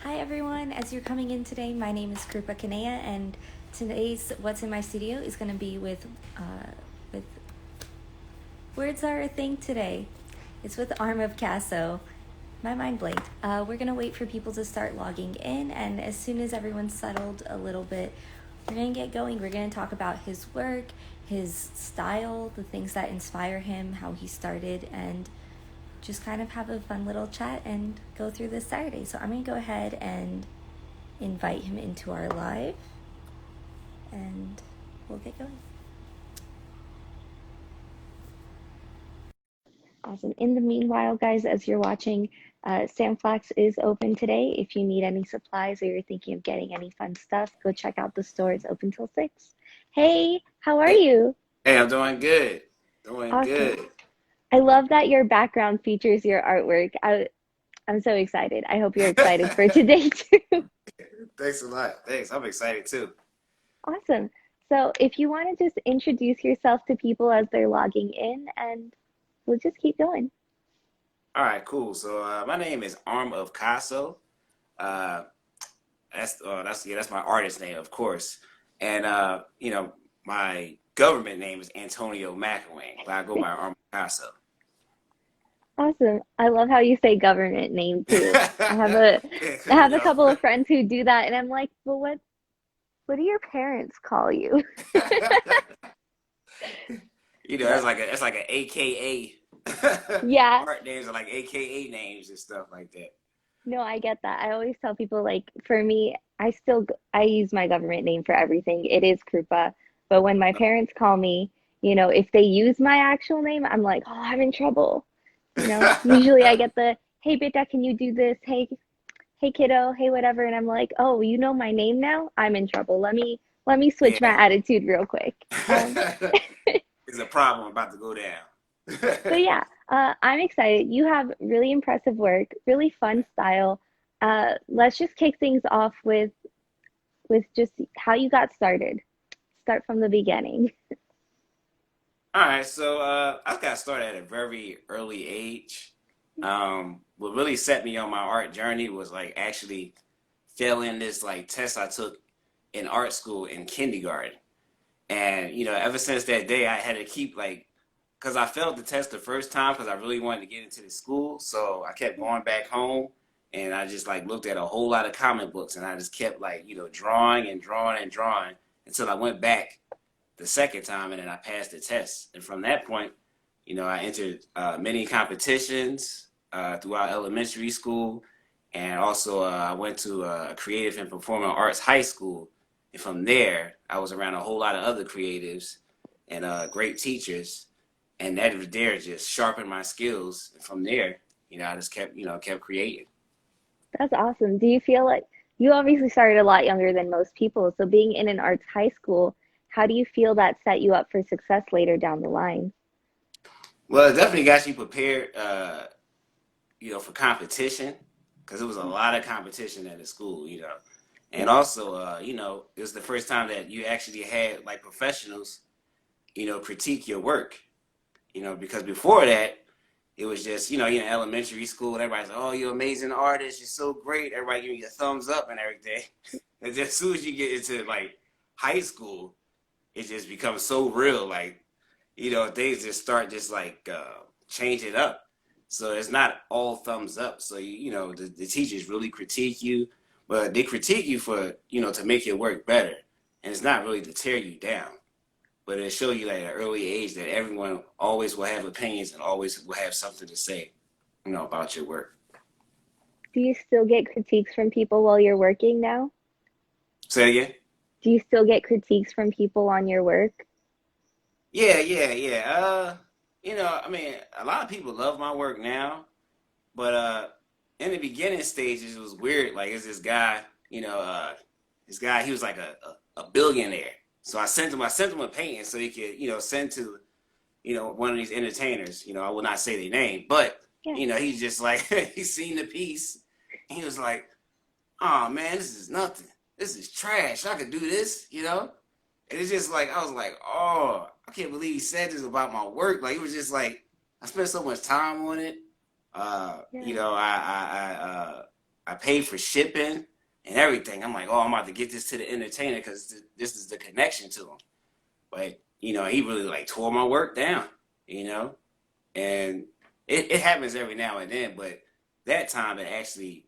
Hi everyone, as you're coming in today, my name is Krupa Kanea, and today's What's in My Studio is going to be with Words Are a Thing today. It's with Arm of Casso. My mind blanked. We're going to wait for people to start logging in, and as soon as everyone's settled a little bit, we're going to get going. We're going to talk about his work, his style, the things that inspire him, how he started, and just kind of have a fun little chat and go through this Saturday. So I'm going to go ahead and invite him into our live and we'll get going. Awesome. In the meanwhile, guys, as you're watching, Sam Flax is open today. If you need any supplies or you're thinking of getting any fun stuff, go check out the store. It's open till 6. Hey, how are Hey, you? hey, I'm doing good. Doing Awesome. good. I love that your background features your artwork. I'm so excited. I hope you're excited for today too. Thanks a lot. Thanks. I'm excited too. Awesome. So if you want to just introduce yourself to people as they're logging in, and we'll just keep going. All right, cool. So my name is Arm of Casso. Uh, that's my artist name, of course. And my government name is Antonio MclWayne, but I go by Arm of Casso. Awesome. I love how you say government name too. I have a Yeah, I 'cause, have a couple of friends who do that, and I'm like, well, what do your parents call you? that's But like an AKA. yeah, Art names are like AKA names and stuff like that. no, I get that. I always tell people like for me, I use my government name for everything. It is Krupa. But when my parents call me, if they use my actual name, I'm like, oh, I'm in trouble. Usually I get the, hey, Beta, can you do this? Hey, kiddo, hey, whatever. And I'm like, oh, you know my name now? I'm in trouble. Let me switch my Yeah. attitude real quick. There's a problem about to go down. So yeah, I'm excited. You have really impressive work, really fun style. Let's just kick things off with just how you got started. Start from the beginning. All right, so I got started at a very early age. What really set me on my art journey was like actually failing this like test I took in art school in kindergarten. And ever since that day, I had to keep like, because I failed the test the first time because I really wanted to get into the school. So I kept going back home and I just like looked at a whole lot of comic books and I just kept like, drawing and drawing and drawing until I went back the second time and then I passed the test. And from that point, I entered many competitions throughout elementary school. And also, I went to a creative and performing arts high school. And from there, I was around a whole lot of other creatives and great teachers. And that there just sharpened my skills. And from there, I just kept creating. That's awesome. Do you feel like you obviously started a lot younger than most people? So being in an arts high school, how do you feel that set you up for success later down the line? Well, it definitely got you prepared, for competition because it was a lot of competition at the school, And Yeah. also, it was the first time that you actually had like professionals, critique your work, because before that, it was just, you're in elementary school and everybody's like, oh, you're an amazing artist. You're so great. Everybody giving you a thumbs up and everything. And just as soon as you get into like high school, it just becomes so real. Like, things just start just like changing up. So it's not all thumbs up. So, the teachers really critique you, but they critique you for, to make your work better. And it's not really to tear you down, but it show you like at an early age that everyone always will have opinions and always will have something to say, about your work. Do you still get critiques from people while you're working now? Say again? Do you still get critiques from people on your work? Yeah, yeah, yeah. I mean, a lot of people love my work now, but in the beginning stages, it was weird. Like, it's this guy, he was like a billionaire. So I sent him a painting so he could, send to, one of these entertainers. I will not say their name, but Yeah. he's just like he's seen the piece. And he was like, "Oh man, this is nothing. This is trash. I could do this." And it's just like I was like, "Oh, I can't believe he said this about my work." Like it was just like I spent so much time on it. Yeah. I I paid for shipping and everything. I'm like, oh, I'm about to get this to the entertainer because this is the connection to him. But he really like tore my work down. You know, and it happens every now and then. But that time it actually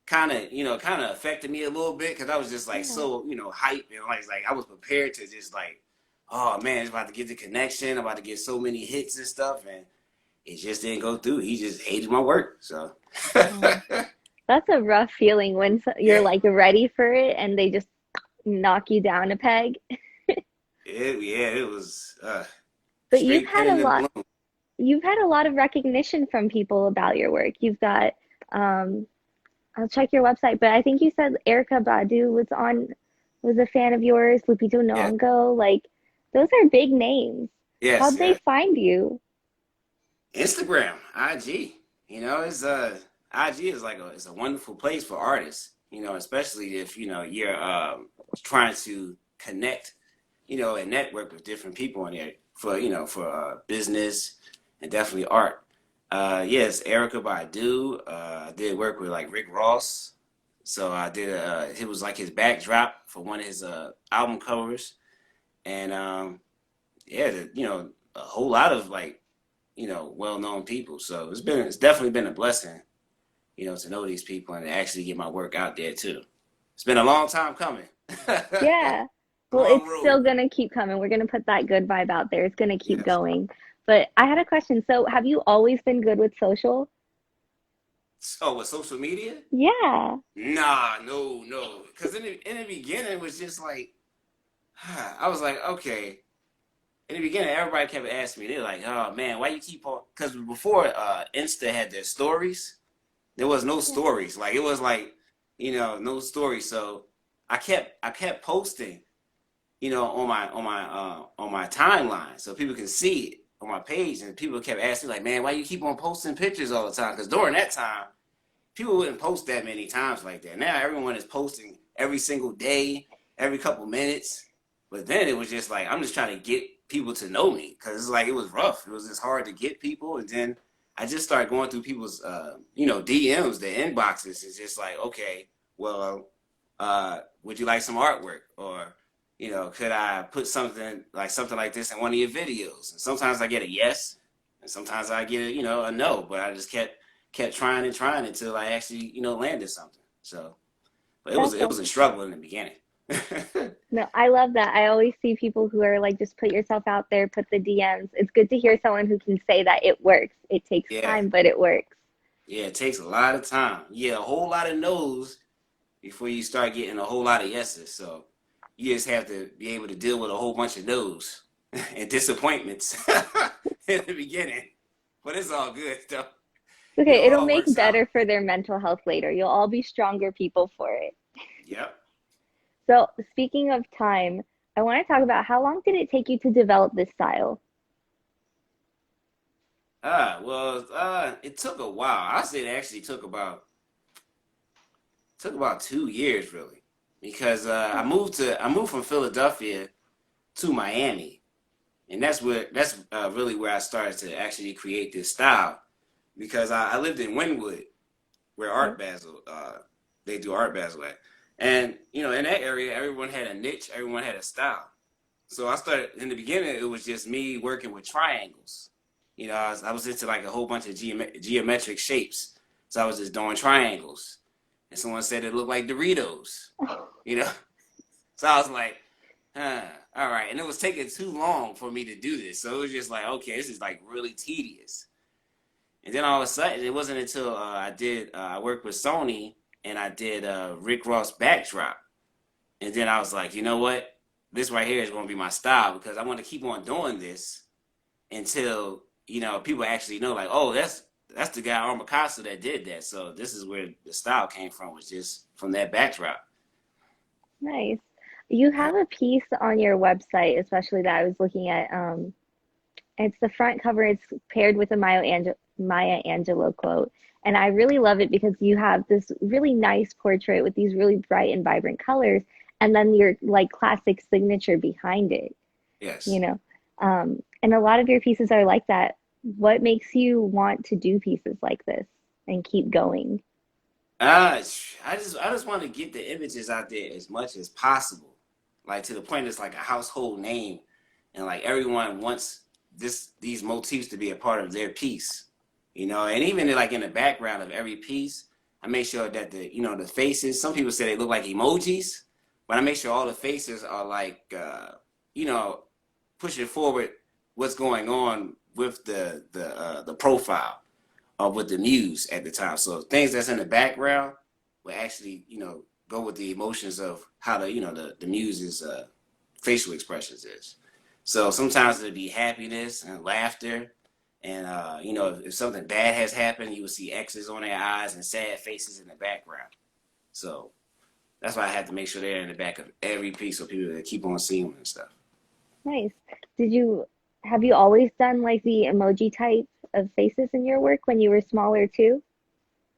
kind of affected me a little bit because I was just like Yeah. so hyped and like I was prepared to just like, oh man, it's about to get the connection, I'm about to get so many hits and stuff, and it just didn't go through. He just hated my work, so Oh, that's a rough feeling when you're yeah, like ready for it and they just knock you down a peg. it was But you've straight had pen a in the lot, balloon. you've had a lot of recognition from people about your work. You've got, um, I'll check your website, but I think you said Erica Badu was a fan of yours, Lupito Yes, Nyong'o. Like, those are big names. yes, How'd they yes. find you? Instagram, IG. It's IG is like it's a wonderful place for artists. Especially if you're trying to connect, and network with different people in there for business and definitely art. Yes, Erica Badu. I did work with like Rick Ross, so I did. It was like his backdrop for one of his album covers, and yeah, a whole lot of like well-known people. So it's definitely been a blessing, to know these people and to actually get my work out there too. It's been a long time coming. Yeah. Well, Long it's road. still gonna keep coming. We're gonna put that good vibe out there. It's gonna keep Yes. going. But I had a question. So, have you always been good with social? Oh, with social media? Yeah. Nah, no, no. Because in the beginning, it was just like, I was like, okay. In the beginning, everybody kept asking me, they're like, oh man, why you keep on? Because before Insta had their stories, there was no Yeah. stories. Like it was like, no stories. So I kept posting, on my timeline, so people can see it on my page, and people kept asking like, man, why you keep on posting pictures all the time? Because during that time, people wouldn't post that many times like that. Now everyone is posting every single day, every couple minutes. But then it was just like I'm just trying to get people to know me because it's like it was rough. It was just hard to get people, and then I just started going through people's DMs, the inboxes. It's just like, okay, well, would you like some artwork, or could I put something like this in one of your videos? And sometimes I get a yes, and sometimes I get a no. But I just kept trying and trying until I actually landed something. So, but it was That's it was a struggle in the beginning. No, I love that. I always see people who are like, just put yourself out there, put the DMs. It's good to hear someone who can say that it works. It takes Yeah, time, but it works. yeah, it takes a lot of time. Yeah, a whole lot of no's before you start getting a whole lot of yeses. So you just have to be able to deal with a whole bunch of no's and disappointments in the beginning. But it's all good though. It Okay, it'll all make works out. better for their mental health later. You'll all be stronger people for it. Yep. So, speaking of time, I want to talk about how long did it take you to develop this style? Well, it took a while. I say it actually took about 2 years really, because I moved from Philadelphia to Miami, and that's really where I started to actually create this style, because I lived in Wynwood where Okay. Art Basel they do Art Basel at, and in that area everyone had a niche, everyone had a style. So I started in the beginning. It was just me working with triangles. I was into like a whole bunch of geometric shapes. So I was just doing triangles, and someone said it looked like Doritos. You know, so I was like, huh, all right. And it was taking too long for me to do this, so it was just like, okay, this is like really tedious. And then all of a sudden, it wasn't until I worked with Sony and I did Rick Ross backdrop, and then I was like, you know what? This right here is going to be my style, because I want to keep on doing this until people actually know, like, oh, that's the guy on Picasso that did that. So this is where the style came from, was just from that backdrop. Nice. You Yeah. have a piece on your website, especially that I was looking at. It's the front cover. It's paired with a Maya Angelou quote. And I really love it because you have this really nice portrait with these really bright and vibrant colors, and then your like classic signature behind it, you Yes. know. And a lot of your pieces are like that. What makes you want to do pieces like this and keep going? I just want to get the images out there as much as possible, like to the point it's like a household name, and like everyone wants these motifs to be a part of their piece, and even like in the background of every piece, I make sure that the faces. Some people say they look like emojis, but I make sure all the faces are like you know pushing forward what's going on with the profile with the muse at the time. So things that's in the background will actually, go with the emotions of how the muse's facial expressions is. So sometimes it'll be happiness and laughter. And, if something bad has happened, you will see X's on their eyes and sad faces in the background. So that's why I have to make sure they're in the back of every piece so people keep on seeing them and stuff. Nice. Did you have you always done like the emoji type of faces in your work when you were smaller too?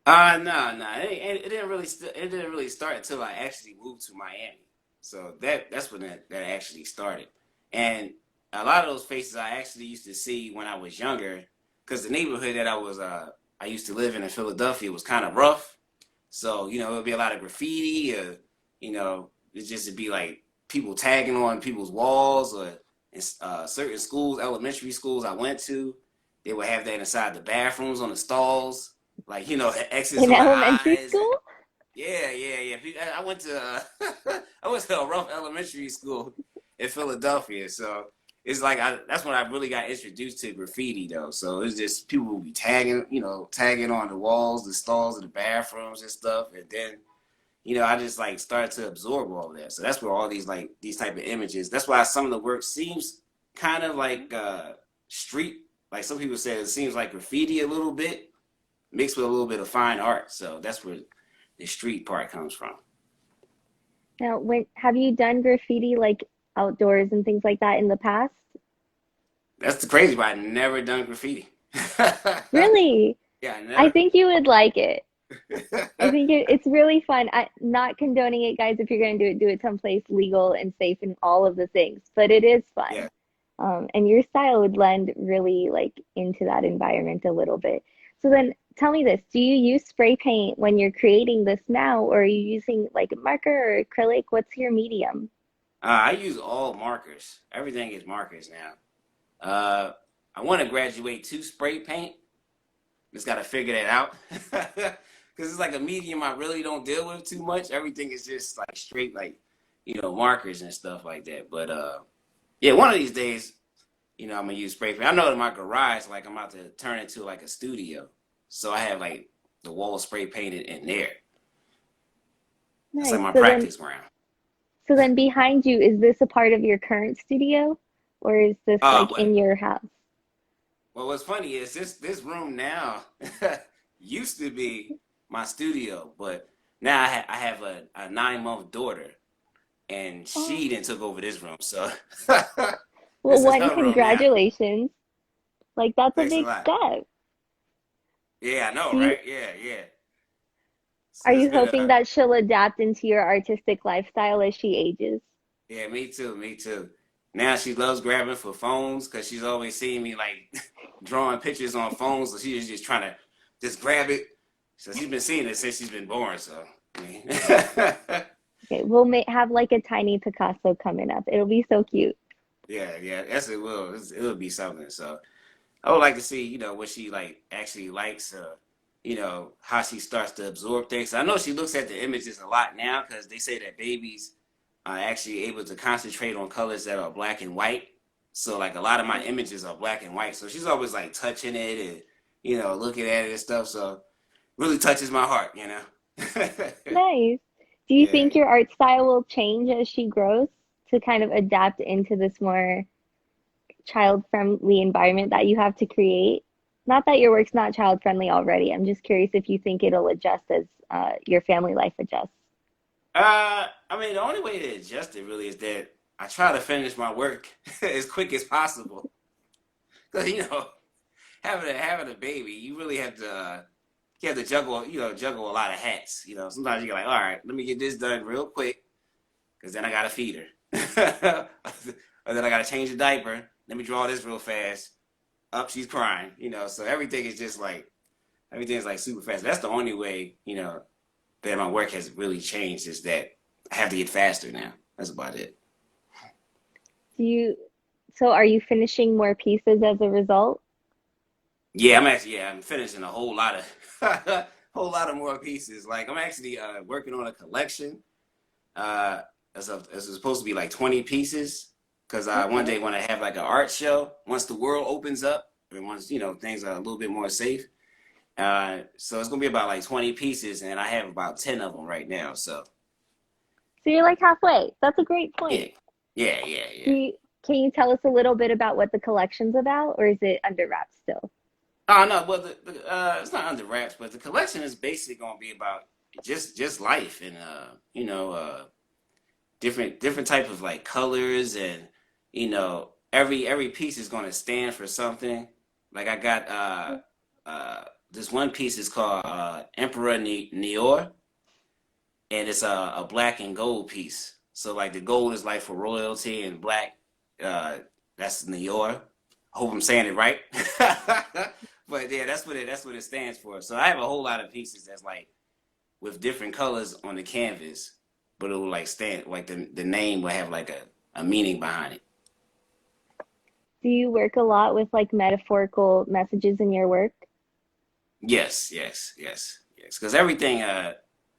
No. It didn't really start until I actually moved to Miami. So that's when that actually started. And a lot of those faces I actually used to see when I was younger, because the neighborhood that I used to live in Philadelphia was kind of rough. So it would be a lot of graffiti, or it just would be like people tagging on people's walls, or in certain schools, elementary schools I went to, they would have that inside the bathrooms on the stalls, like X's In on the elementary eyes. And school? yeah. I went to I went to a rough elementary school in Philadelphia, so it's like that's when I really got introduced to graffiti though. So it's just people would be tagging on the walls, the stalls of the bathrooms and stuff, and then I just like started to absorb all of that. So that's where all these type of images. That's why some of the work seems kind of like street. Like some people say, it seems like graffiti a little bit, mixed with a little bit of fine art. So that's where the street part comes from. Now, when have you done graffiti like outdoors and things like that in the past? That's the crazy part. I never done graffiti. Really? Yeah, I I never. think you would like it. I think it's really fun. Not condoning it, guys. If you're going to do it someplace legal and safe and all of the things, but it is Yeah. fun. And your style would lend really like into that environment a little bit. So then tell me this, do you use spray paint when you're creating this now, or are you using like a marker or acrylic? What's your medium? I use all markers. Everything is markers now. I want to graduate to spray paint. Just got to figure that out. Because it's like a medium I really don't deal with too much. Everything is just like straight, like, markers and stuff like that. But yeah, one of these days, I'm going to use spray paint. I know in my garage, like, I'm about to turn it into like a studio. So I have like the wall spray painted in there. That's like Nice. my So then practice ground. behind you, is this a part of your current studio, or is this like Well, in your house? what's funny is this room now used to be my studio, but now I have a 9 month daughter, and Oh, she then took over this room. So well, this is one, her room now. congratulations. Like that's a Thanks a big lot. step. Yeah, I know, Do you right? Yeah. So Are it's you been hoping that she'll adapt into your artistic lifestyle as she ages? yeah, me too. Now she loves grabbing for phones because she's always seeing me like drawing pictures on phones. So she's just trying to just grab it. So she's been seeing it since she's been born. So I mean, Okay, we'll have like a tiny Picasso coming up. It'll be so cute. yeah, that's it will. It'll be something. So I would like to see, what she like actually likes, how she starts to absorb things. I know she looks at the images a lot now because they say that babies are actually able to concentrate on colors that are black and white. So like a lot of my images are black and white. So she's always like touching it and, looking at it and stuff. So really touches my heart. Nice. Do you Yeah. think your art style will change as she grows to kind of adapt into this more child-friendly environment that you have to create? Not that your work's not child-friendly already. I'm just curious if you think it'll adjust as your family life adjusts. I mean, the only way to adjust it really is that I try to finish my work as quick as possible. Because, having a baby, you really have to juggle a lot of hats. Sometimes you're like, all right, let me get this done real quick, because then I gotta feed her, or then I gotta change the diaper. Let me draw this real fast. Up, she's crying. So everything's like super fast. That's the only way. that my work has really changed is that I have to get faster now. That's about it. Do you, so are you finishing more pieces as a result? Yeah, I'm finishing a whole lot of whole lot of more pieces. Like I'm actually working on a collection. Uh, as supposed to be like 20 pieces because I one Okay. day want to have like an art show once the world opens up and once things are a little bit more safe. So it's gonna be about like 20 pieces, and I have about 10 of them right now. So So you're like halfway. That's a great yeah, point. yeah, yeah, Do yeah. you, can you tell us a little bit about what the collection's about, or is it under wraps still? Oh no, well it's not under wraps, but the collection is basically gonna be about just life and different type of like colors and every piece is gonna stand for something. Like I got this one piece is called Emperor Nior, and it's a black and gold piece. So like the gold is like for royalty and black uh that's Nior. I hope I'm saying it right. But yeah, that's what it stands for. So I have a whole lot of pieces that's like with different colors on the canvas, but it will like stand like the name will have like a meaning behind it. Do you work a lot with like metaphorical messages in your work? Yes, yes, yes, yes. Because everything, I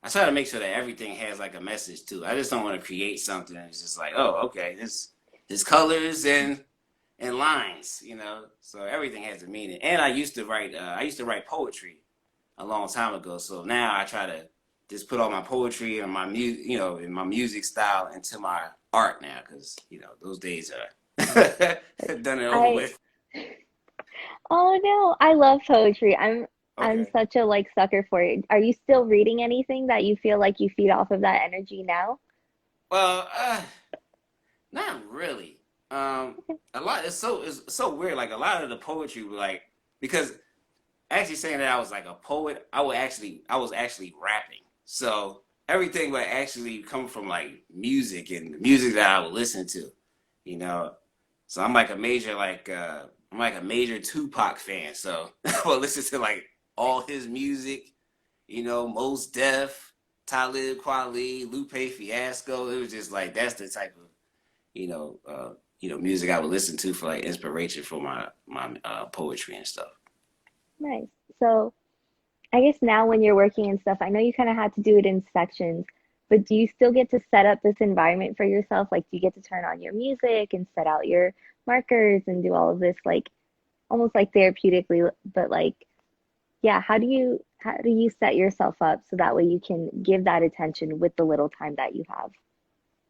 try to make sure that everything has like a message too. I just don't want to create something that's just like, oh, okay, this colors and lines, So everything has a meaning. And I used to write poetry a long time ago. So now I try to just put all my poetry and my music, and my music style into my art now, because those days are done and over I with. Oh no, I love poetry. I'm Okay. such a like sucker for it. Are you still reading anything that you feel like you feed off of that energy now? Well, not really. A lot. It's so weird. Like a lot of the poetry, like because actually saying that I was like a poet, I was actually rapping. So everything would actually come from like music and the music that I would listen to, you know. So I'm like a major Tupac fan. So I would listen to like all his music, Mos Def, Talib Kweli, Lupe Fiasco. It was just like that's the type of you know uh, music I would listen to for like inspiration for my poetry and stuff. Nice. So I guess now when you're working and stuff, I know you kind of had to do it in sections, but do you still get to set up this environment for yourself? Like, do you get to turn on your music and set out your markers and do all of this, like almost like therapeutically, but like, yeah, how do you set yourself up so that way you can give that attention with the little time that you have?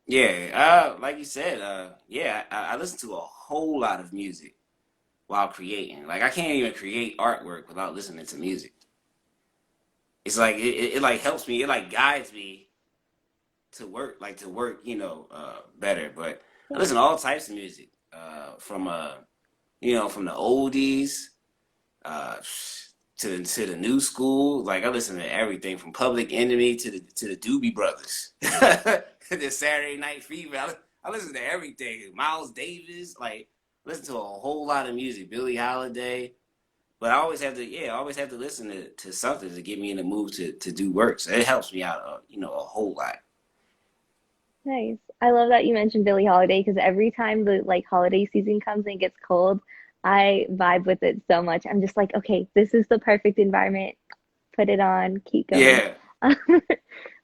Yeah, like you said, yeah, I listen to a whole lot of music while creating. Like I can't even create artwork without listening to music. It's like it like helps me, it like guides me to work, better. But I Yeah. listen to all types of music, from the oldies, uh, to the new school. Like I listen to everything from Public Enemy to the Doobie Brothers, the Saturday Night Fever. I listen to everything. Miles Davis, like listen to a whole lot of music. Billie Holiday. But I always have to listen to something to get me in the mood to do work. So it helps me out, a whole lot. Nice. I love that you mentioned Billie Holiday because every time the like holiday season comes and it gets cold, I vibe with it so much. I'm just like, okay, this is the perfect environment. Put it on, keep going. Yeah,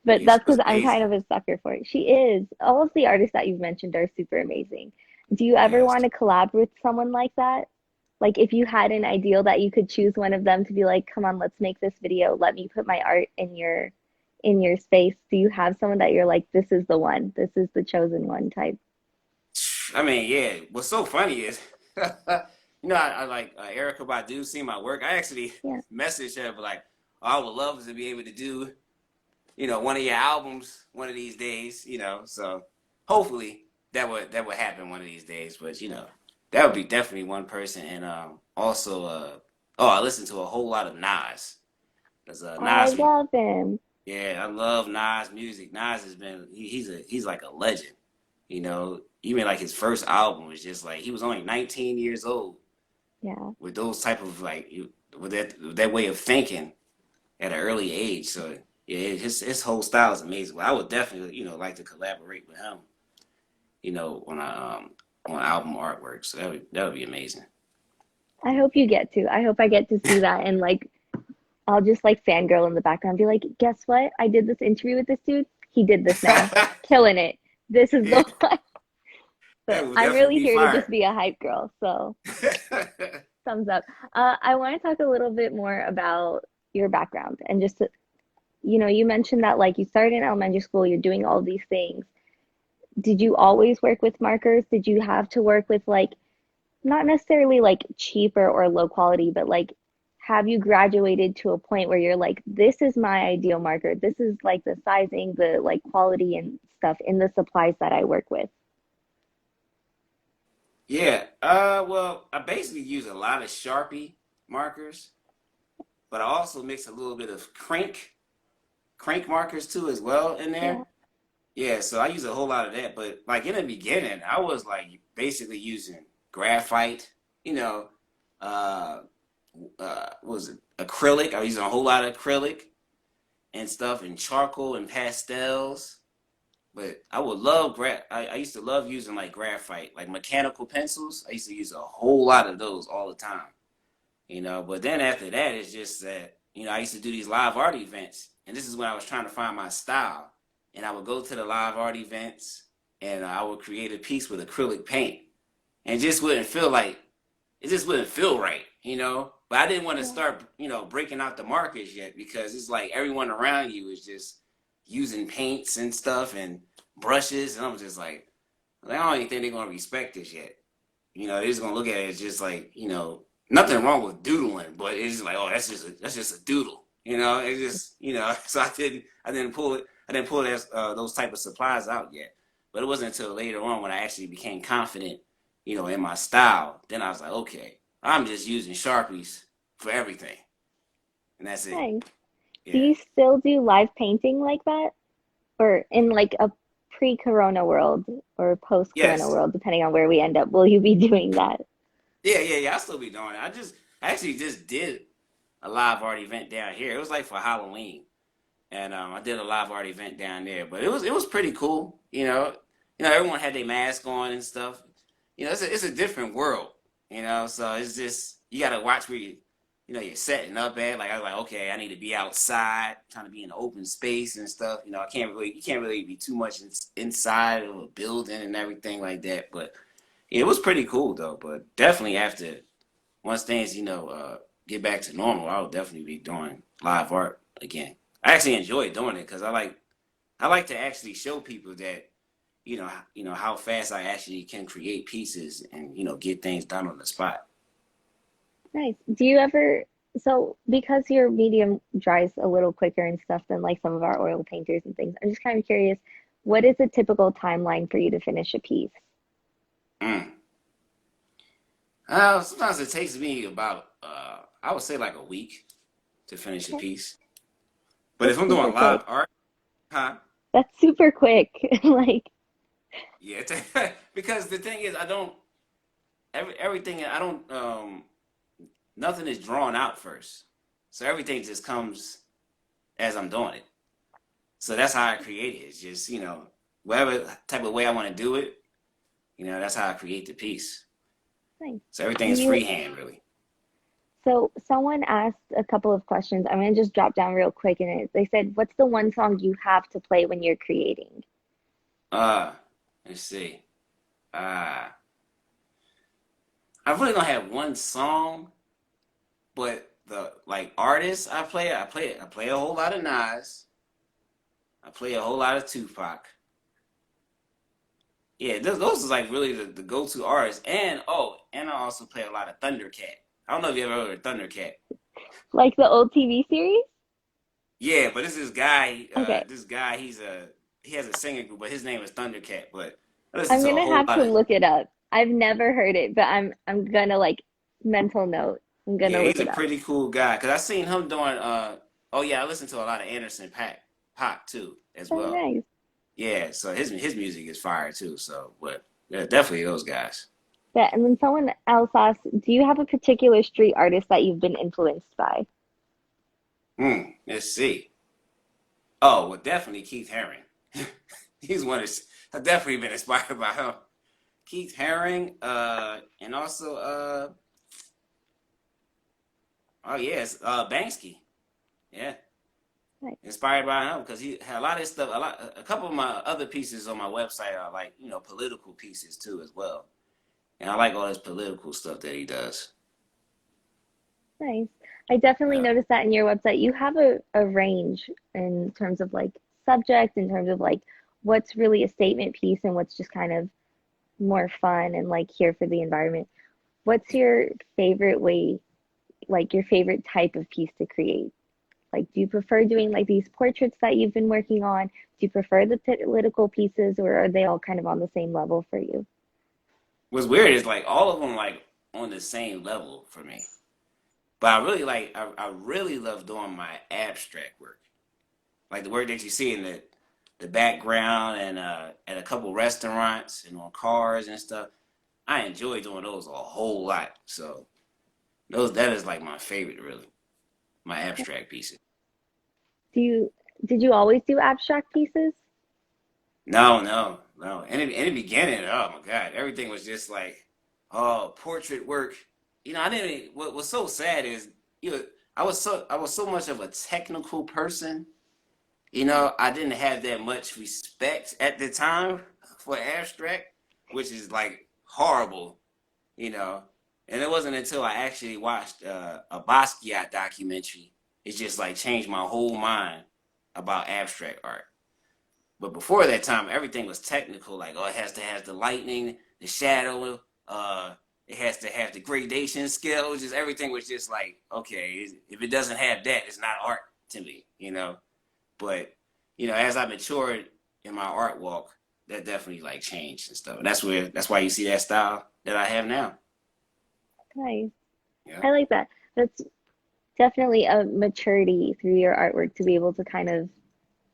But yeah, that's she was because I'm kind amazing. of a sucker for it. She is. All of the artists that you've mentioned are super amazing. Do you ever Yes. want to collab with someone like that? Like if you had an ideal that you could choose one of them to be like, come on, let's make this video. Let me put my art in your space. Do you have someone that you're like, this is the one, this is the chosen one type? I mean, yeah. What's so funny is, I like Erica Badu, see my work. I actually Yeah. messaged her, but like, oh, I would love to be able to do, one of your albums one of these days. So hopefully that would happen one of these days. But that would be definitely one person. And also, oh, I listen to a whole lot of Nas. Cause Oh, I Nas, love him. yeah, I love Nas music. Nas has been he's like a legend. Even like his first album was just like he was only 19 years old Yeah. with those type of like with that way of thinking at an early age. So Yeah, his whole style is amazing. Well, I would definitely, like to collaborate with him, on album artwork. So that would be amazing. I hope you get to. I hope I get to see that and like I'll just like fangirl in the background, be like, guess what? I did this interview with this dude. He did this now. Killing it. This is Yeah, the one. that But would I'm definitely really be here to just fire. be a hype girl. So thumbs up. I want to talk a little bit more about your background and just, you mentioned that like you started in elementary school, you're doing all these things. Did you always work with markers? Did you have to work with like not necessarily like cheaper or low quality, but like have you graduated to a point where you're like, this is my ideal marker. This is like the sizing, the like quality and stuff in the supplies that I work with. Yeah. Well, I basically use a lot of Sharpie markers, but I also mix a little bit of crank markers too as well in Yeah. there. Yeah, so I use a whole lot of that. But like in the beginning, I was like basically using graphite, you know, uh, what was it, acrylic. I was using a whole lot of acrylic and stuff, and charcoal and pastels. But I would love I used to love using like graphite, like mechanical pencils. I used to use a whole lot of those all the time. But then after that, it's just that I used to do these live art events, and this is when I was trying to find my style. And I would go to the live art events, and I would create a piece with acrylic paint, and it just wouldn't feel right. But I didn't want to Yeah. start, breaking out the markers yet because it's like everyone around you is just using paints and stuff and brushes, and I'm just like, I don't even think they're gonna respect this yet. They're just gonna look at it as just like, nothing wrong with doodling, but it's just like, oh, that's just a doodle. It's just, so I didn't pull those type of supplies out yet. But it wasn't until later on when I actually became confident, in my style. Then I was like, okay, I'm just using Sharpies for everything, and that's it. Nice. Do Yeah. you still do live painting like that? Or in like a pre-corona world or post-corona Yes. world, depending on where we end up, will you be doing that? Yeah, yeah, yeah. I still be doing it. I actually just did a live art event down here. It was like for Halloween, and I did a live art event down there. But it was pretty cool. Everyone had their mask on and stuff. It's a different world. So it's just you gotta watch where you're setting up at. Like I was like, okay, I need to be outside, trying to be in an open space and stuff. You can't really be too much inside of a building and everything like that. But yeah, it was pretty cool though. But definitely after once things get back to normal, I'll definitely be doing live art again. I actually enjoy doing it because I like to actually show people that how fast I actually can create pieces and get things done on the spot. Nice. Do you ever, so because your medium dries a little quicker and stuff than like some of our oil painters and things, I'm just kind of curious, what is a typical timeline for you to finish a piece? Mm. Sometimes it takes me about I would say like a week to finish a Okay. piece. But if That's I'm super doing live quick. art, huh? That's super quick. Like, Yeah, because the thing is, I don't everything. I don't nothing is drawn out first, so everything just comes as I'm doing it. So that's how I create it. It's just whatever type of way I want to do it. That's how I create the piece. nice. So everything Do is you, freehand, really. so someone asked a couple of questions. I'm gonna just drop down real quick and they said, what's the one song you have to play when you're creating? Uh, let's see. Uh, I really don't have one song, but the like artists I play a whole lot of Nas. I play a whole lot of Tupac. Yeah, those are like really the go-to artists. And I also play a lot of Thundercat. I don't know if you ever heard of Thundercat. Like the old TV series? Yeah, but this is guy. Okay. This guy, he has a singing group, but his name is Thundercat. But I listen I'm to a gonna whole have lot to of. look it up. I've never heard it, but I'm gonna like mental note. I'm Yeah, gonna look he's a it up. pretty cool guy. Cause I seen him doing. Oh yeah, I listen to a lot of Anderson Paak too as Oh, well. nice. Yeah, so his music is fire too. So, but yeah, definitely those guys. Yeah, and then someone else asked, do you have a particular street artist that you've been influenced by? Let's see. Oh, well, definitely Keith Haring. He's one that's I've definitely been inspired by him. Keith Haring, and also, oh yes, Banksy. Yeah, Nice. inspired by him because he had a lot of his stuff. A couple of my other pieces on my website are like political pieces too as well, and I like all his political stuff that he does. Nice. I definitely Yeah. noticed that in your website. You have a range in terms of like subject, in terms of like what's really a statement piece and what's just kind of more fun and like here for the environment. What's your favorite way, like your favorite type of piece to create? Like, do you prefer doing like these portraits that you've been working on? Do you prefer the political pieces, or are they all kind of on the same level for you? What's weird is like all of them like on the same level for me. But I really love doing my abstract work. Like the work that you see in the background and at a couple restaurants and on cars and stuff. I enjoy doing those a whole lot. So those that is like my favorite really. My abstract pieces. Do you did you always do abstract pieces? No, no, no. In the beginning, oh my God, everything was just like, oh, portrait work. I didn't. What's so sad is, you know, I was so much of a technical person. I didn't have that much respect at the time for abstract, which is like horrible. You know, and it wasn't until I actually watched a Basquiat documentary, it just like changed my whole mind about abstract art. But before that time, everything was technical. Like, oh, it has to have the lightning, the shadow. It has to have the gradation scale. Just everything was just like, okay, if it doesn't have that, it's not art to me. But as I matured in my art walk, that definitely like changed and stuff. And that's why you see that style that I have now. Nice. Yeah, I like that. That's definitely a maturity through your artwork to be able to kind of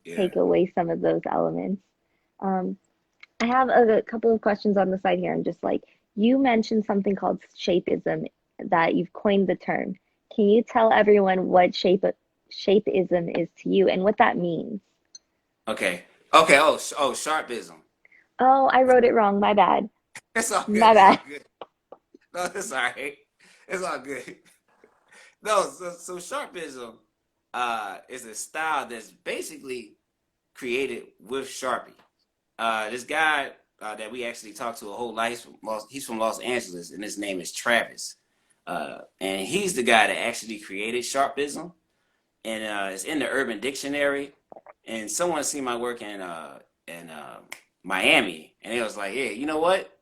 yeah. take away some of those elements. Um, I have a couple of questions on the side here. I'm just like, you mentioned something called shapeism, that you've coined the term. Can you tell everyone what shapeism is to you and what that means? Okay. Okay. Oh, sharpism. Oh, I wrote it wrong. My bad. It's all good. My It's all bad. good. No, it's all right. It's all good. No, so Sharpism is a style that's basically created with Sharpie. This guy that we actually talked to a whole life, he's from Los Angeles, and his name is Travis. And he's the guy that actually created Sharpism, and it's in the Urban Dictionary. And someone seen my work in Miami, and it was like, yeah, you know what?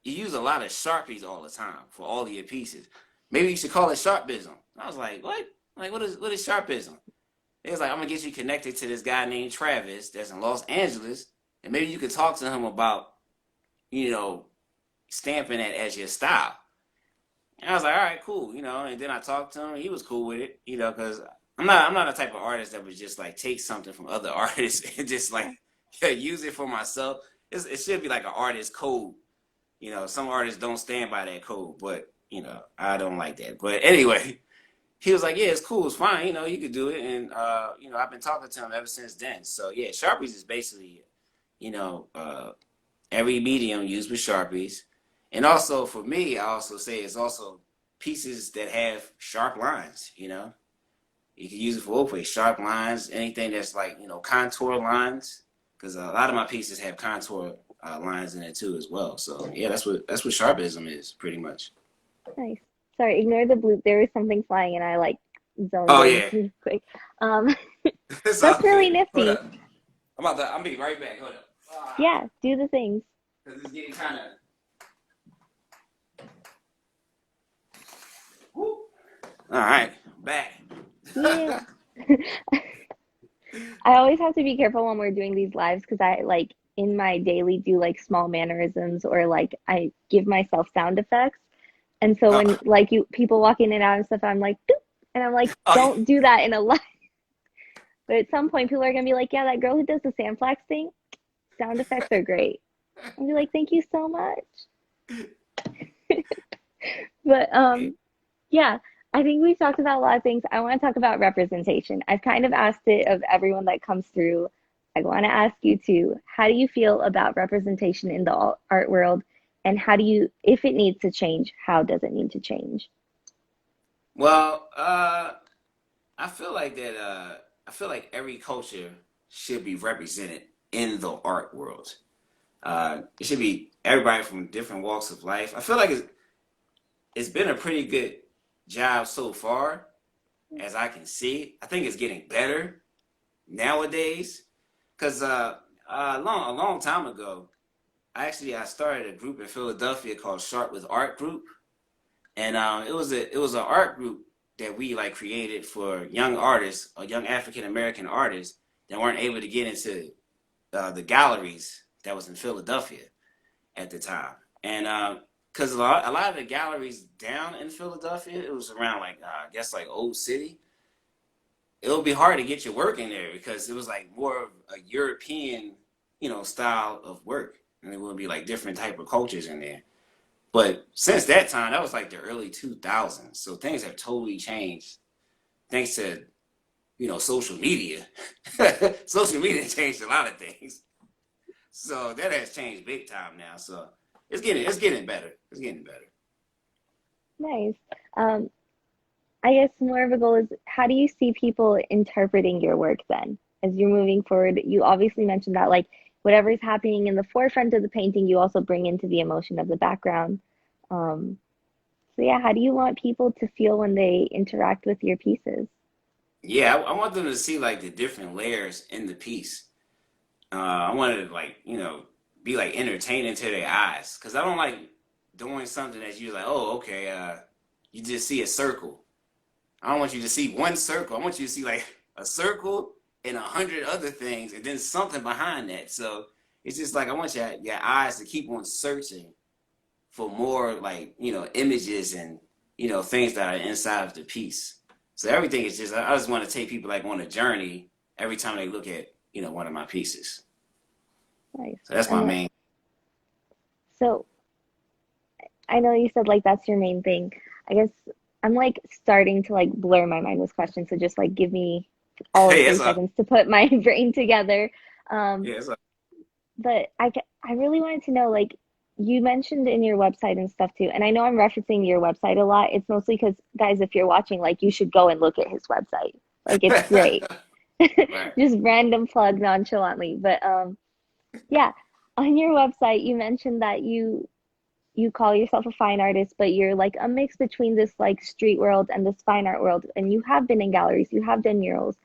You use a lot of Sharpies all the time for all of your pieces. Maybe you should call it Sharpism. I was like, what? Like, what is Sharpism? It was like, I'm gonna get you connected to this guy named Travis that's in Los Angeles, and maybe you could talk to him about, you know, stamping it as your style. And I was like, all right, cool, And then I talked to him. He was cool with it, because I'm not a type of artist that would just like take something from other artists and just like use it for myself. It should be like an artist code. Some artists don't stand by that code, but I don't like that. But anyway, he was like, "Yeah, it's cool, it's fine. You could do it." And I've been talking to him ever since then. So yeah, Sharpies is basically, you know, uh, every medium used with Sharpies, and also for me, I also say it's also pieces that have sharp lines. You can use it for both ways, sharp lines, anything that's like contour lines, because a lot of my pieces have contour lines in it too as well. So yeah, that's what Sharpism is pretty much. Nice. Sorry, ignore the bloop. There was something flying and I like zoned Oh in yeah, really quick. Um, it's that's all really good. Hold nifty. up, I'm be right back. Hold up, Yeah, do the things. because it's getting kind of. All right, back. Yeah. I always have to be careful when we're doing these lives because I like in my daily do like small mannerisms or like I give myself sound effects. And so Oh, when like you people walk in and out and stuff, I'm like, "Doop," and I'm like, oh yeah. don't do that in a live. But at some point, people are gonna be like, yeah, that girl who does the sandflax thing, sound effects are great. I'll be like, thank you so much. But yeah. I think we've talked about a lot of things. I want to talk about representation. I've kind of asked it of everyone that comes through. I want to ask you too, how do you feel about representation in the art world? And how do you, if it needs to change, how does it need to change? Well, I feel like that. I feel like every culture should be represented in the art world. It should be everybody from different walks of life. I feel like it's been a pretty good job so far, as I can see. I think it's getting better nowadays, because a long time ago, I started a group in Philadelphia called Sharp with Art Group, and it was an art group that we like created for young artists or young African American artists that weren't able to get into the galleries that was in Philadelphia at the time, and because a lot of the galleries down in Philadelphia, it was around like I guess like Old City. It would be hard to get your work in there because it was like more of a European, style of work, and it would be like different type of cultures in there. But since that time, that was like the early 2000s, so things have totally changed thanks to social media. Social media changed a lot of things, so that has changed big time now. So it's getting better. It's getting better. Nice. Um, I guess more of a goal is how do you see people interpreting your work then as you're moving forward? You obviously mentioned that like whatever's happening in the forefront of the painting, you also bring into the emotion of the background. Um, so yeah, how do you want people to feel when they interact with your pieces? Yeah, I want them to see like the different layers in the piece. I wanted to like be like entertaining to their eyes because I don't like doing something that you're like, oh, okay, you just see a circle. I don't want you to see one circle. I want you to see like a circle and 100 other things, and then something behind that. So it's just like I want your eyes to keep on searching for more like images and things that are inside of the piece. So everything is just I just want to take people like on a journey every time they look at one of my pieces. Nice. So that's my And main. so I know you said like that's your main thing. I guess I'm like starting to like blur my mind with questions, so just like give me all of Hey, three it's a seconds to put my brain together. Um, yeah, it's a but I really wanted to know like you mentioned in your website and stuff too, and I know I'm referencing your website a lot. It's mostly because guys, if you're watching, like you should go and look at his website. Like it's great. right. Just random plug nonchalantly. But yeah, on your website you mentioned that you call yourself a fine artist, but you're like a mix between this like street world and this fine art world. And you have been in galleries, you have done murals.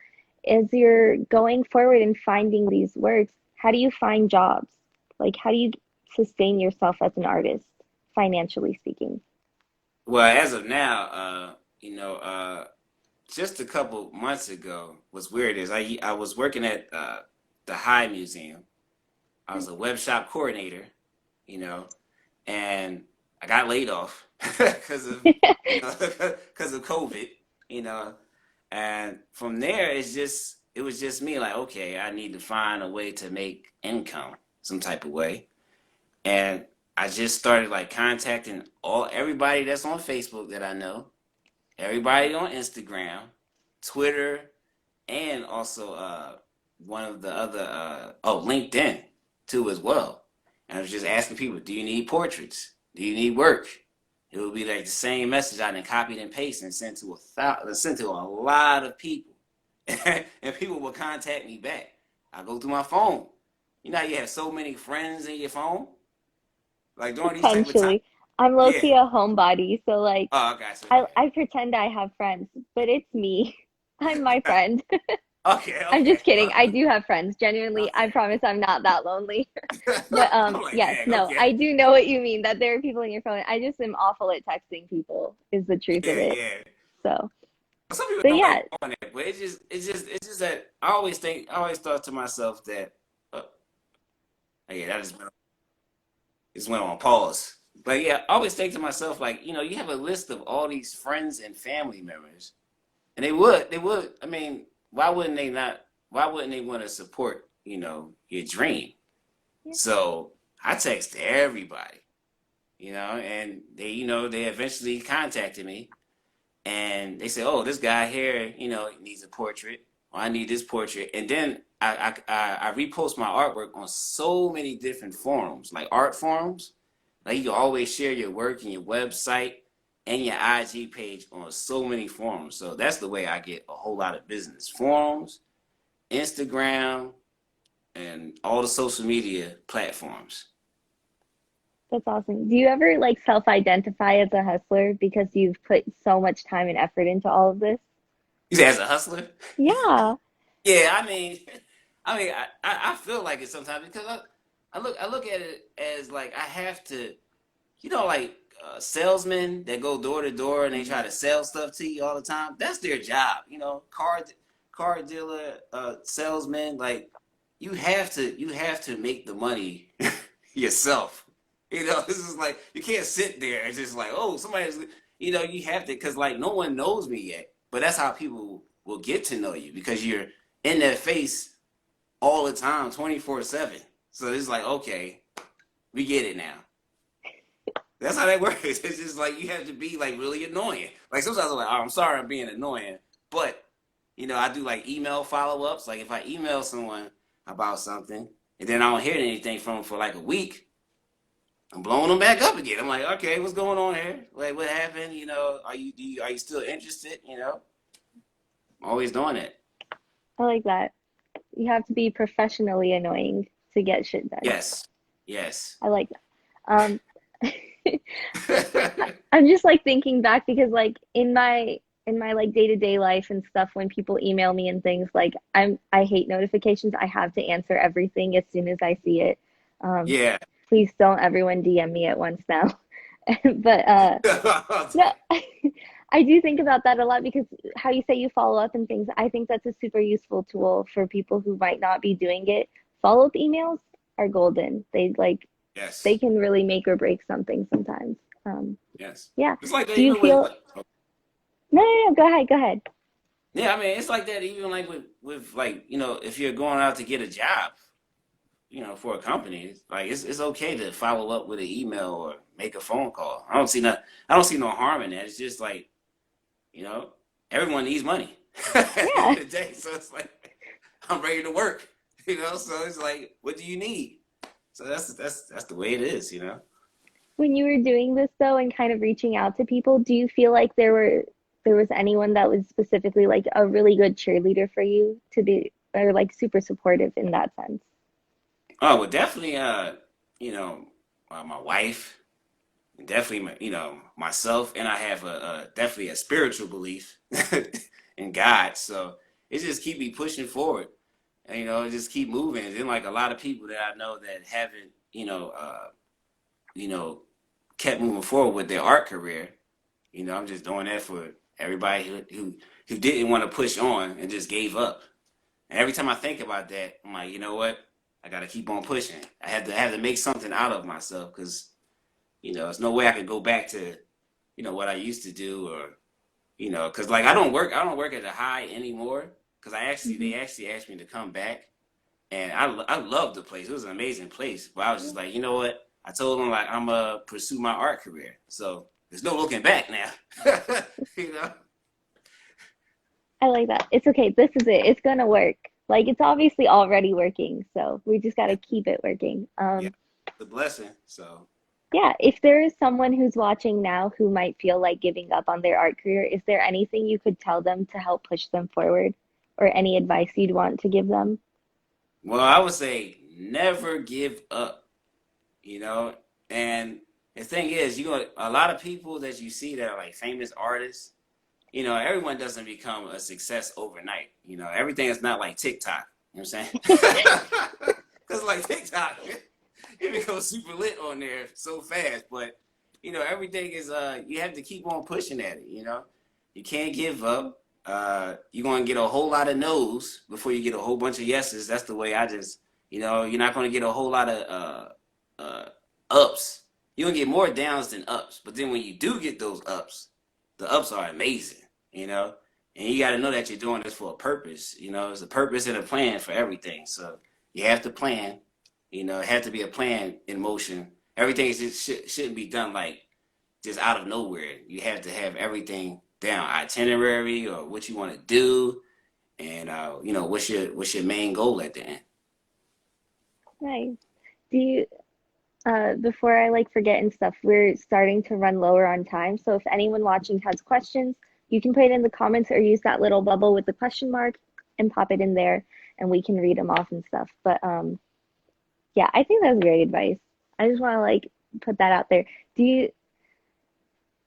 As you're going forward and finding these works, how do you find jobs? Like, how do you sustain yourself as an artist, financially speaking? Well, as of now, just a couple months ago, what's weird is I was working at the High Museum. I was a web shop coordinator, you know, and I got laid off because of because of COVID, you know, and from there it was just me like, okay, I need to find a way to make income some type of way, and I just started like contacting everybody that's on Facebook that I know, everybody on Instagram, Twitter, and also one of the other LinkedIn too as well. And I was just asking people, do you need portraits? Do you need work? It would be like the same message I then copied and pasted and sent to a lot of people, and people would contact me back. I go through my phone. You know how you have so many friends in your phone, like during these type of times. Potentially. I'm low Yeah. key a homebody, so like Oh, okay. So I pretend I have friends, but it's me. I'm my friend. okay, I'm okay, just kidding. I do have friends. Genuinely, I okay. promise I'm not that lonely. But I'm like, yes, dang, no, okay. I do know what you mean that there are people in your phone. I just am awful at texting people is the truth of Yeah, it. yeah. So, Some people but don't yeah, like doing that, but it's just that I always thought to myself that, uh, yeah, just went on pause. But yeah, I always think to myself like, you have a list of all these friends and family members, and they would. I mean, why wouldn't they not? Why wouldn't they want to support, your dream? yeah, So I text everybody, and they eventually contacted me. and they say, "Oh, this guy here, needs a portrait, or I need this portrait," and then I repost my artwork on so many different forums, like art forums. Like you can always share your work and your website and your IG page on so many forums. So that's the way I get a whole lot of business. Forums, Instagram, and all the social media platforms. That's awesome. Do you ever like self-identify as a hustler because you've put so much time and effort into all of this? You say as a hustler? Yeah. Yeah, I feel like it sometimes because I look at it as like I have to, like salesmen that go door to door and they try to sell stuff to you all the time. That's their job, car dealer, salesman. Like you have to make the money yourself. This is like you can't sit there and just like, oh, somebody's, you have to, because like no one knows me yet. But that's how people will get to know you because you're in their face all the time, 24/7. So it's like, okay, we get it now. That's how that works. It's just like you have to be like really annoying. Like sometimes I'm like, oh, I'm sorry I'm being annoying. But, I do like email follow-ups. Like if I email someone about something and then I don't hear anything from them for like a week, I'm blowing them back up again. I'm like, okay, what's going on here? Like what happened? Are you still interested? I'm always doing it. I like that. You have to be professionally annoying to get shit done. Yes. Yes. I like that. I'm just like thinking back because like in my like day-to-day life and stuff when people email me and things like I hate notifications. I have to answer everything as soon as I see it. Um, Yeah. please don't everyone DM me at once now. But no, I do think about that a lot because how you say you follow up and things, I think that's a super useful tool for people who might not be doing it. Follow-up emails are golden. They Yes. can really make or break something sometimes. Yes. Yeah. It's like that Do you even with feel, no, no, no, go ahead, go ahead. yeah, I mean it's like that even like with like, if you're going out to get a job, for a company, like it's okay to follow up with an email or make a phone call. I don't see no harm in that. It's just like, you know, everyone needs money at the end Yeah. of the day. So it's like I'm ready to work, so it's like, what do you need? So that's the way it is. When you were doing this though and kind of reaching out to people, do you feel like there was anyone that was specifically like a really good cheerleader for you to be or like super supportive in that sense? Oh, well, definitely, my wife, definitely, myself, and I have definitely a spiritual belief in God. So it just keep me pushing forward, and it just keep moving. And then like a lot of people that I know that haven't, you know, kept moving forward with their art career. I'm just doing that for everybody who didn't want to push on and just gave up. And every time I think about that, I'm like, you know what? I got to keep on pushing. I have to make something out of myself because there's no way I could go back to what I used to do, or because like I don't work at the high anymore because Hmm. they actually asked me to come back, and I loved the place. It was an amazing place, but I was just like, you know what? I told them like I'm gonna pursue my art career, so there's no looking back now. you know? I like that. It's okay. This is it. It's gonna work. Like it's obviously already working, so we just gotta Yeah, keep it working. yeah, it's a blessing. So. Yeah, if there is someone who's watching now who might feel like giving up on their art career, is there anything you could tell them to help push them forward, or any advice you'd want to give them? Well, I would say never give up, you know? And the thing is, a lot of people that you see that are like famous artists, everyone doesn't become a success overnight. Everything is not like TikTok. You know what I'm saying? Because like TikTok, it becomes super lit on there so fast. But, everything is, you have to keep on pushing at it. You can't give up. You're going to get a whole lot of no's before you get a whole bunch of yeses. That's the way I just, you're not going to get a whole lot of ups. You're going to get more downs than ups. But then when you do get those ups, the ups are amazing, you know? And you got to know that you're doing this for a purpose. There's a purpose and a plan for everything. So you have to plan. It has to be a plan in motion. Everything shouldn't be done like just out of nowhere. You have to have everything down itinerary or what you want to do, and what's your main goal at the end. Nice. Do you before I like forget and stuff, we're starting to run lower on time. So if anyone watching has questions, you can put it in the comments or use that little bubble with the question mark and pop it in there and we can read them off and stuff. But yeah, I think that's great advice. I just want to like put that out there. Do you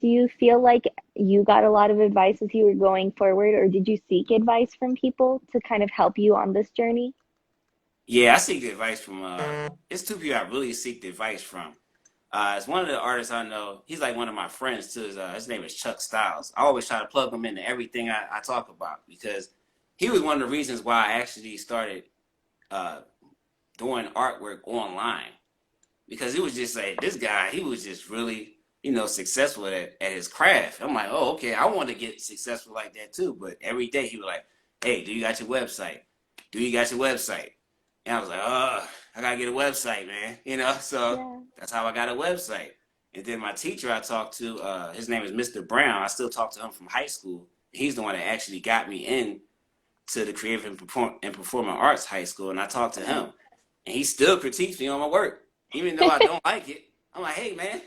do you feel like you got a lot of advice as you were going forward, or did you seek advice from people to kind of help you on this journey? Yeah, I seek the advice from it's two people I really seek the advice from. It's one of the artists I know. He's like one of my friends too. His name is Chuck Styles. I always try to plug him into everything I talk about because he was one of the reasons why I actually started uh, doing artwork online. Because it was just like this guy, he was just really, successful at his craft. I'm like, oh, okay, I want to get successful like that too. But every day he was like, hey, do you got your website? Do you got your website? And I was like, oh, I gotta get a website, man. So Yeah. that's how I got a website. And then my teacher I talked to, his name is Mr. Brown. I still talk to him from high school. He's the one that actually got me in to the Creative and Performing Arts High School, and I talked to him, and he still critiques me on my work, even though I don't like it. I'm like, hey man,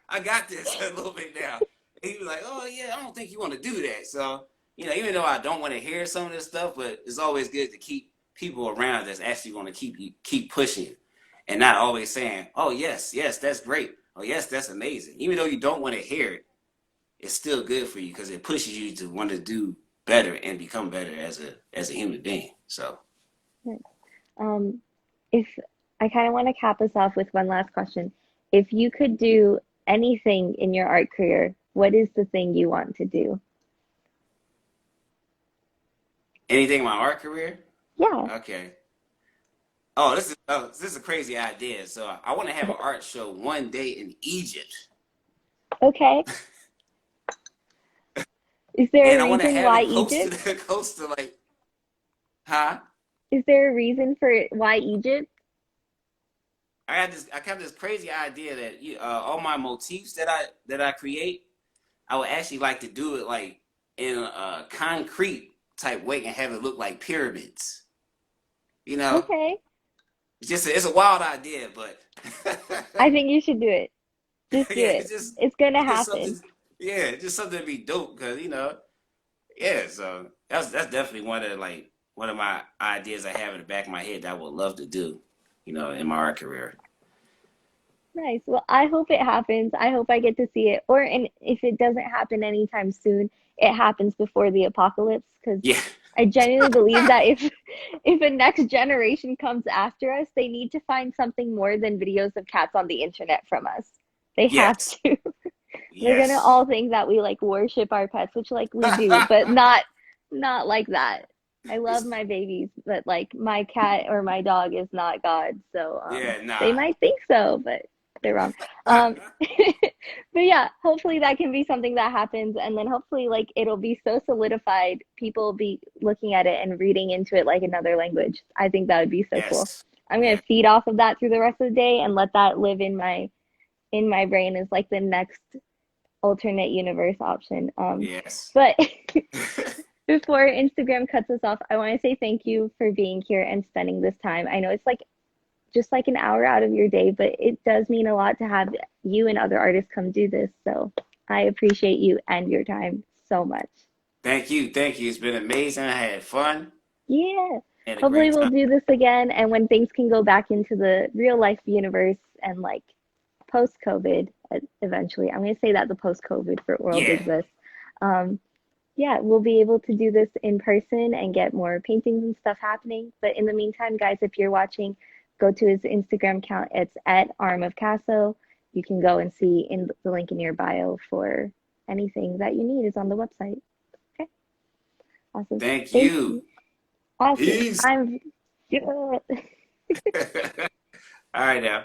I got this a little bit now. And he was like, oh yeah, I don't think you want to do that. So even though I don't want to hear some of this stuff, but it's always good to keep people around that's actually going to keep pushing you, and not always saying, oh yes, yes, that's great. Oh yes, that's amazing. Even though you don't want to hear it, it's still good for you because it pushes you to want to do better and become better as a human being. So Nice. Um, if I kind of want to cap us off with one last question. If you could do anything in your art career, what is the thing you want to do? anything in my art career, Yeah. okay. Oh, this is a crazy idea. So I want to have an art show one day in Egypt, Okay. Is there and a I want to reason have why it close to Egypt? the coast to like, huh? Is there a reason for why Egypt? I got this crazy idea that all my motifs that I create, I would actually like to do it like in a concrete type way and have it look like pyramids. You know, Okay. it's a wild idea, but I think you should do it. Just do yeah, it. It's gonna it's just happen. something. Yeah, it's just something to be dope because yeah. So that's definitely one of my ideas I have in the back of my head that I would love to do, in my art career. Nice. Well, I hope it happens. I hope I get to see it. Or and if it doesn't happen anytime soon, it happens before the apocalypse. Because Yeah. I genuinely believe that if a next generation comes after us, they need to find something more than videos of cats on the internet from us. They have Yes. to. They're gonna Yes. all think that we like worship our pets, which like we do, but not like that. I love It's, my babies, but like my cat or my dog is not God. So yeah. they Nah. might think so, but they're wrong. Um but yeah, hopefully that can be something that happens and then hopefully like it'll be so solidified, people will be looking at it and reading into it like another language. I think that would be so cool. Yes. I'm gonna Yeah. feed off of that through the rest of the day and let that live in my brain as like the next alternate universe option. Yes. But before Instagram cuts us off, I want to say thank you for being here and spending this time. I know it's like just like an hour out of your day, but it does mean a lot to have you and other artists come do this. So I appreciate you and your time so much. Thank you. Thank you. It's been amazing. I had fun. Yeah. Had a Hopefully great we'll time. do this again and when things can go back into the real life universe and like post COVID eventually. I'm going to say that the post COVID world Yeah. exists. Um, yeah, we'll be able to do this in person and get more paintings and stuff happening. But in the meantime, guys, if you're watching, go to his Instagram account. It's at Arm of Casso. You can go and see in the link in your bio for anything that you need is on the website. Okay, awesome. Thank Thank you. you. Awesome. Peace. I'm All right now.